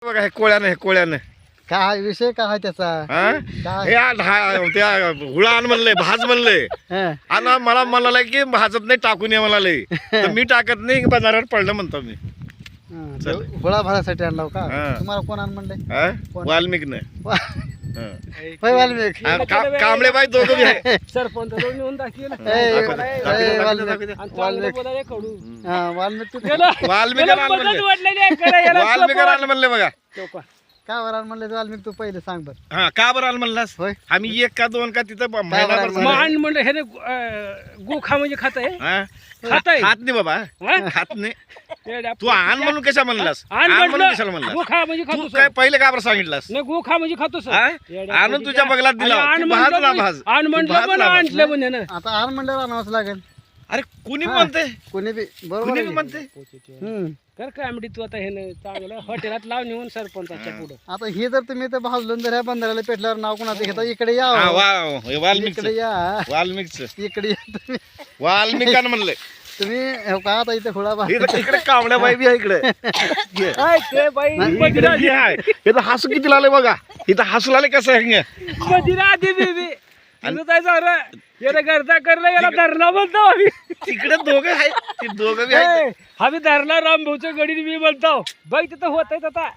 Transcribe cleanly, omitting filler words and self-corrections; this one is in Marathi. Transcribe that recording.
बघा हे कोळ्यानं काय विषय काय त्याचा हा? काय? हे त्या हुळा आण म्हणलंय भाज म्हणलंय हं. आणि मला म्हणाला की भाजत नाही टाकून ये म्हणाले तर मी टाकत नाही बाजारावर पडलं म्हणतो मी हं, चल. हुळा भाजासाठी आणला हो का हं. तुम्हाला कोण आण म्हणले हा? कोण? वाल्मिकनं होय वाल्मिक कांबळे बाई दोघं बी आहे सरपंच नेऊन दाखवलं वाल्मिक वाल्मिक तू वाल्मिकाला आण आण म्हणले बघा का बरं आण म्हणले वाल्मिक तू पहिले सांग बर हा का बरं आलं म्हणलास होय आम्ही एक का दोन का तिथं बरं महिनाभर आलं झालं. मान म्हणलं हे गोखा म्हणजे खात आहे हा? खाताय. खात नाही बाबा हा? खात नाही तू आण म्हणून कशा म्हणलास आण आण म्हणून कशाला म्हटलं म्हणलास गोखा म्हणजे तू खातो काय पहिले का बरं सांगितलास नाही गोखा म्हणजे खातो हा? आणून तुझ्या बगलात दिला आण तू भाज ना म्हणलं भाज आण तू म्हणलं भाज पण ना भाज. आणलं म्हणजे ना आता आण म्हणल्यावर आणावंच लागेल अरे कुणी हा. म्हणते कोणी बी बरोबर कुणी आहे. बी म्हणते हम्म. कर काय आमडी तू आता हे चांगलं हॉटेलात लाव नेऊन सरपंचाच्या पुढं आता हे जर तुम्ही तर भाजलून जर ह्या बंधाऱ्याला पेटल्यावर नाव कोणाचं घेता इकडे या हा, हो. वाल्मिकचं इकडे या वाल्मिकचं इकडे या तुम्ही वाल्मिकानं म्हणलंय तुम्ही हो का आता इथे खुळा भाज इकडे कावड्या बाई बी आहे इकडे घे. काय ते बाई इकडे घे आहे. इथं हसू किती लागले बघा इथं हसू लागले कसं आहे मदिरा आधी बेबी तुझं जायचं रे याला गर्दा करला याला धरणा बोलतो आम्ही तिकडे दोघं आहेत ते दोघं बी आहेत आम्ही धरणा रामभाऊच्या गडीने मी बोलतो बघ तिथं होत आता